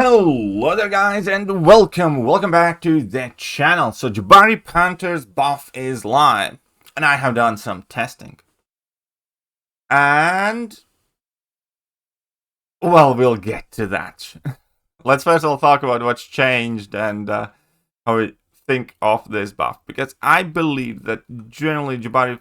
Hello there guys and welcome back to the channel. So Jabari Panther's buff is live and I have done some testing. And well, we'll get to that. Let's first of all talk about what's changed and how we think of this buff, because I believe that generally Jabari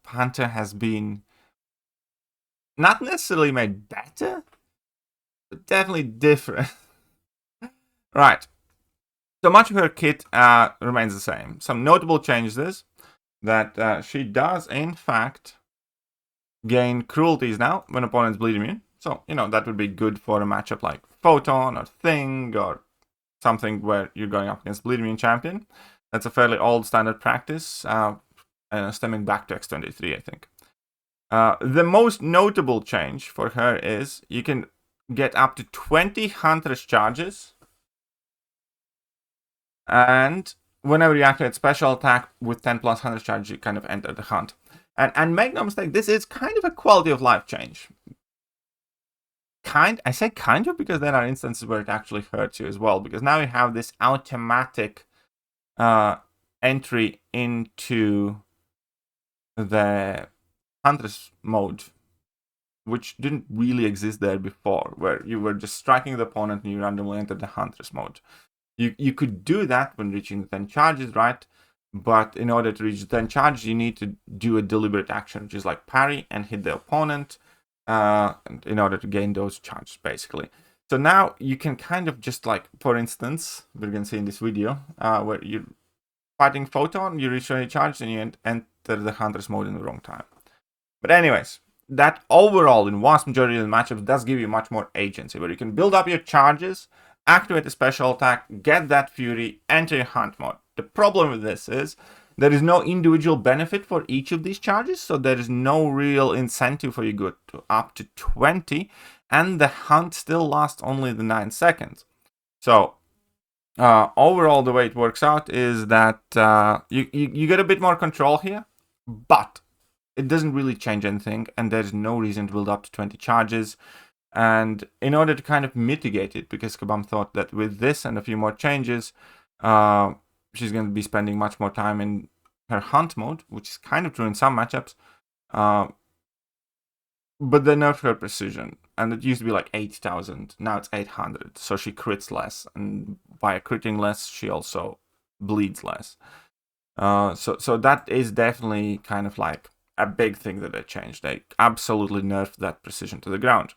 Panther has been not necessarily made better, but definitely different. Right. So much of her kit remains the same. Some notable changes is that she does, in fact, gain cruelties now when opponents bleed immune. So, that would be good for a matchup like Photon or Thing or something where you're going up against bleed immune champion. That's a fairly old standard practice, stemming back to X23, I think. The most notable change for her is you can get up to 20 Huntress charges. And whenever you activate special attack with 10 plus 100 charge, you kind of enter the hunt. And make no mistake, this is kind of a quality of life change. I say kind of because there are instances where it actually hurts you as well, because now you have this automatic entry into the Huntress mode, which didn't really exist there before, where you were just striking the opponent and you randomly entered the Huntress mode. You could do that when reaching 10 charges, right? But in order to reach 10 charges, you need to do a deliberate action, which is like parry and hit the opponent in order to gain those charges, basically. So now you can kind of just like, for instance, we're going to see in this video, where you're fighting Photon, you reach 20 charges and you enter the Huntress mode in the wrong time. But anyways, that overall, in vast majority of the matchups, does give you much more agency, where you can build up your charges, activate a special attack, get that fury, enter your hunt mode. The problem with this is there is no individual benefit for each of these charges, so there is no real incentive for you to go up to 20, and the hunt still lasts only the 9 seconds. So overall, the way it works out is that you get a bit more control here, but it doesn't really change anything, and there's no reason to build up to 20 charges. And in order to kind of mitigate it, because Kabam thought that with this and a few more changes, she's going to be spending much more time in her hunt mode, which is kind of true in some matchups. But they nerfed her precision, and it used to be like 8,000. Now it's 800, so she crits less, and by critting less, she also bleeds less. So that is definitely kind of like a big thing that they changed. They absolutely nerfed that precision to the ground.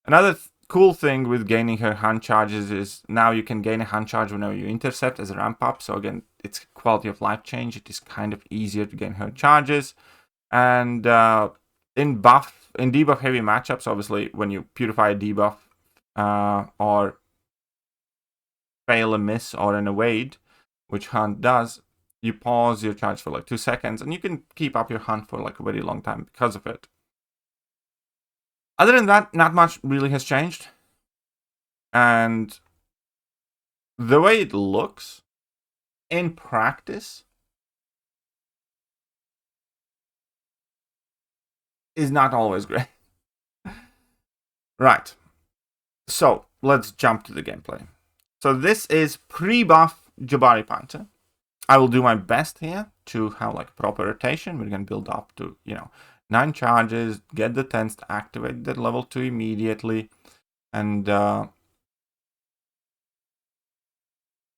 Another cool thing with gaining her hunt charges is now you can gain a hunt charge whenever you intercept as a ramp up. So again, it's a quality of life change. It is kind of easier to gain her charges. And in debuff heavy matchups, obviously when you purify a debuff or fail a miss or an evade, which hunt does, you pause your charge for like 2 seconds and you can keep up your hunt for like a very long time because of it. Other than that, not much really has changed. And the way it looks in practice is not always great. Right. So let's jump to the gameplay. So this is pre-buff Jabari Panther. I will do my best here to have like proper rotation. We're going to build up to, 9 charges, get the 10s to activate the level 2 immediately, and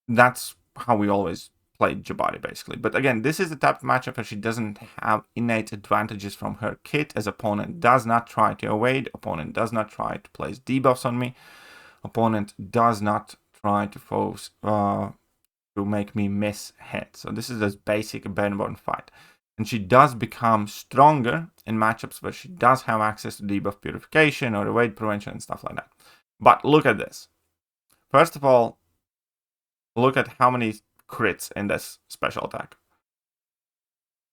that's how we always played Jabari, basically. But again, this is the type of matchup where she doesn't have innate advantages from her kit, as opponent does not try to evade, opponent does not try to place debuffs on me, opponent does not try to force to make me miss hit. So this is as basic a bare-bone fight. And she does become stronger in matchups where she does have access to debuff purification or evade prevention and stuff like that. But look at this. First of all, look at how many crits in this special attack.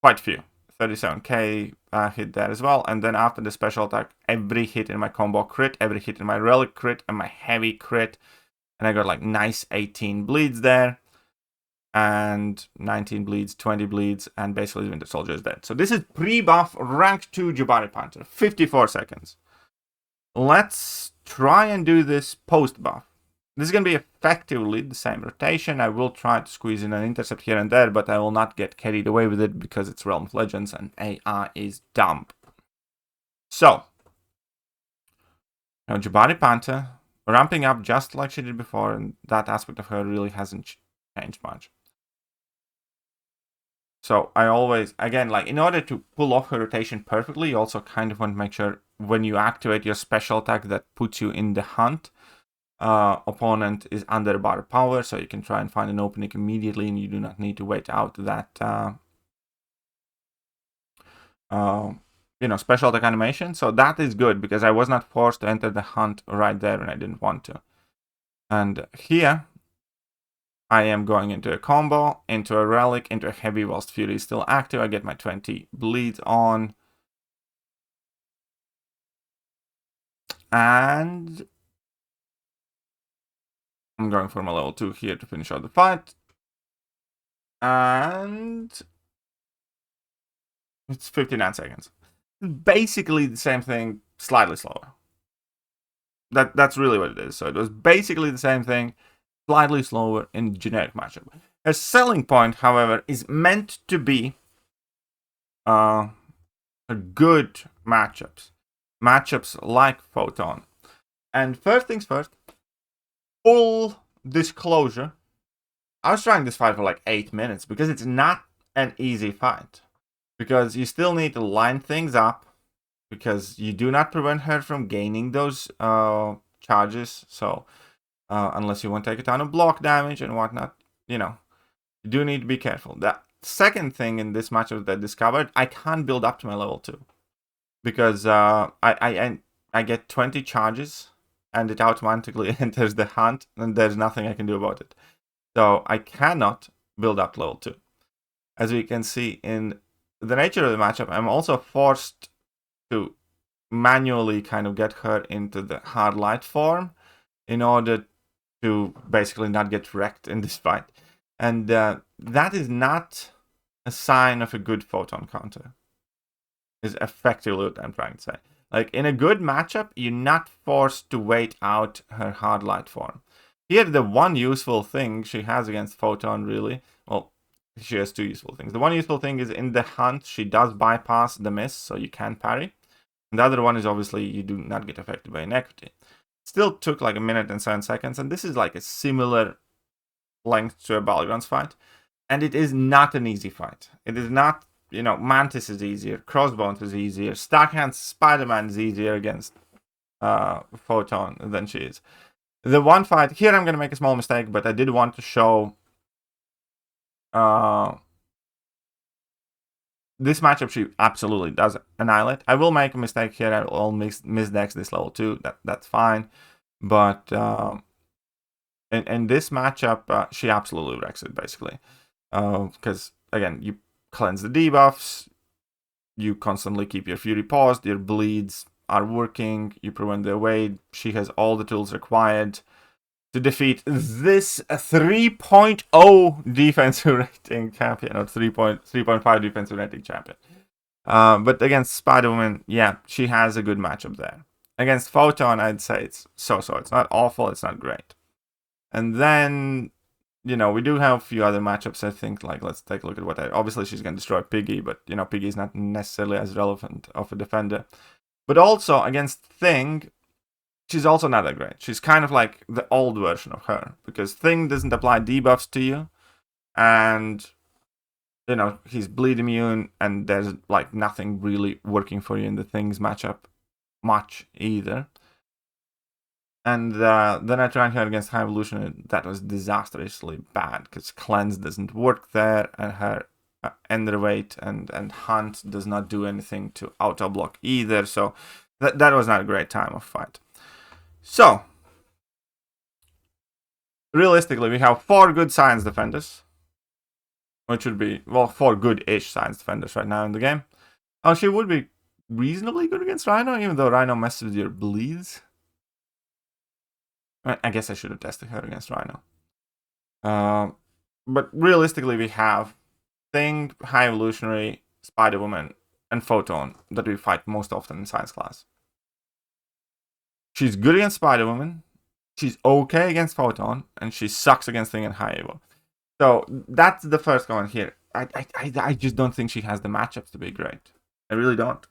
Quite few. 37k hit there as well. And then after the special attack, every hit in my combo crit, every hit in my relic crit, and my heavy crit. And I got like nice 18 bleeds there. And 19 bleeds, 20 bleeds, and basically the Winter Soldier is dead. So this is pre-buff rank 2 Jabari Panther, 54 seconds. Let's try and do this post-buff. This is going to be effectively the same rotation. I will try to squeeze in an intercept here and there, but I will not get carried away with it because it's Realm of Legends and AI is dumb. So, now Jabari Panther, ramping up just like she did before, and that aspect of her really hasn't changed much. So I always, again, like in order to pull off her rotation perfectly, you also kind of want to make sure when you activate your special attack that puts you in the hunt, opponent is under bar power, so you can try and find an opening immediately and you do not need to wait out that special attack animation. So that is good because I was not forced to enter the hunt right there when I didn't want to. And here I am going into a combo, into a relic, into a heavy whilst Fury is still active. I get my 20 bleeds on. And I'm going for my level 2 here to finish out the fight. And it's 59 seconds. Basically the same thing, slightly slower. That's really what it is. So it was basically the same thing, slightly slower in generic matchup. A selling point, however, is meant to be a good matchups. Matchups like Photon. And first things first, full disclosure, I was trying this fight for like 8 minutes because it's not an easy fight. Because you still need to line things up, because you do not prevent her from gaining those charges. So unless you want to take a ton of block damage and whatnot, you do need to be careful. The second thing in this matchup that I discovered, I can't build up to my level 2. Because I get 20 charges and it automatically enters the hunt and there's nothing I can do about it. So I cannot build up to level 2. As we can see in the nature of the matchup, I'm also forced to manually kind of get her into the hard light form in order to basically not get wrecked in this fight. And that is not a sign of a good photon counter, is effectively what I'm trying to say. Like in a good matchup, you're not forced to wait out her hard light form. Here, the one useful thing she has against photon, really, well, she has 2 useful things. The one useful thing is in the hunt, she does bypass the miss, so you can parry. And the other one is obviously you do not get affected by inequity. Still took like 1 minute and 7 seconds, and this is like a similar length to a Battlegrounds fight. And it is not an easy fight. It is not, Mantis is easier, Crossbones is easier, Stackhand Spider-Man is easier against Photon than she is. The one fight, here I'm going to make a small mistake, but I did want to show this matchup she absolutely does annihilate. I will make a mistake here. I'll misdex this level 2. That's fine. But in this matchup, she absolutely wrecks it, basically. Because, again, you cleanse the debuffs. You constantly keep your Fury paused. Your bleeds are working. You prevent the evade. She has all the tools required to defeat this 3.0 defensive rating champion, or 3.5 defensive rating champion. But against Spider-Woman, yeah, she has a good matchup there. Against Photon, I'd say it's so-so. It's not awful, it's not great. And then, we do have a few other matchups, I think. Like, let's take a look at what obviously she's going to destroy Piggy, but, Piggy is not necessarily as relevant of a defender. But also, against Thing, she's also not that great. She's kind of like the old version of her, because Thing doesn't apply debuffs to you, and he's bleed immune, and there's like nothing really working for you in the Thing's matchup much either. And then I tried her against High Evolution, and that was disastrously bad, because Cleanse doesn't work there, and her Enderweight and Hunt does not do anything to auto block either, so that was not a great time of fight. So, realistically, we have 4 good science defenders. Which would be, 4 good-ish science defenders right now in the game. Oh, she would be reasonably good against Rhino, even though Rhino messes with your bleeds. I guess I should have tested her against Rhino. But realistically, we have Thing, High Evolutionary, Spider-Woman, and Photon that we fight most often in science class. She's good against Spider-Woman. she's okay against Photon, and she sucks against Thing and High Evo. So that's the first comment here. I just don't think she has the matchups to be great. I really don't.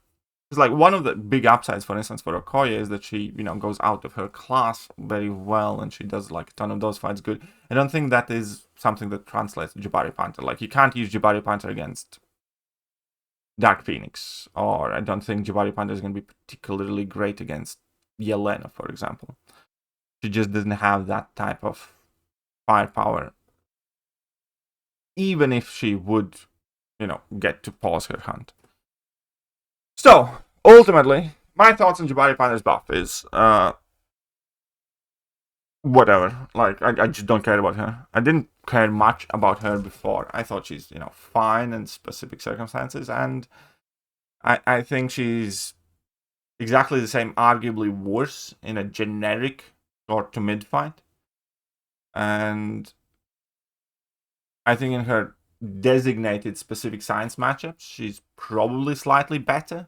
It's like one of the big upsides, for instance, for Okoye is that she, goes out of her class very well and she does like a ton of those fights good. I don't think that is something that translates to Jabari Panther. Like, you can't use Jabari Panther against Dark Phoenix, or I don't think Jabari Panther is going to be particularly great against Yelena, for example. She just doesn't have that type of firepower, even if she would, get to pause her hunt. So, ultimately, my thoughts on Jabari Panther's buff is, whatever. Like, I just don't care about her. I didn't care much about her before. I thought she's, fine in specific circumstances, and I think she's exactly the same, arguably worse, in a generic short to mid fight. And I think in her designated specific science matchups, she's probably slightly better.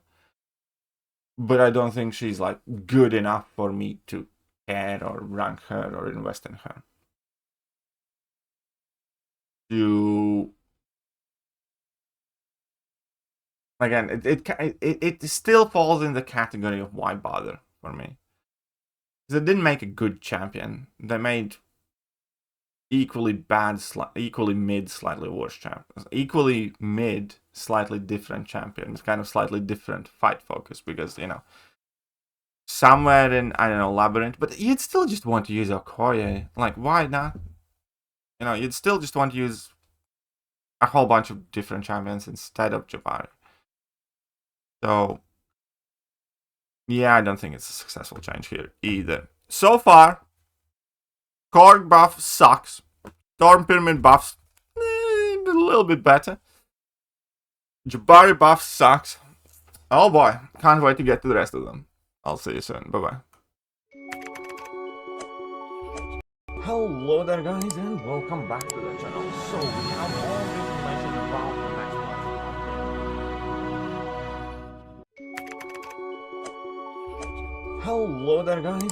But I don't think she's like good enough for me to care or rank her or invest in her. Again, it still falls in the category of why bother for me. Because they didn't make a good champion. They made equally bad, equally mid, slightly worse champions. Equally mid, slightly different champions. Kind of slightly different fight focus. Because, somewhere in, I don't know, Labyrinth. But you'd still just want to use Okoye. Like, why not? You'd still just want to use a whole bunch of different champions instead of Jabari. So, yeah, I don't think it's a successful change here either. So far, Korg buff sucks. Storm Pyramid buffs a little bit better. Jabari buff sucks. Oh boy, can't wait to get to the rest of them. I'll see you soon. Bye-bye. Hello there, guys, and welcome back to the channel. So, we have all the information about the next one. Hello there, guys, and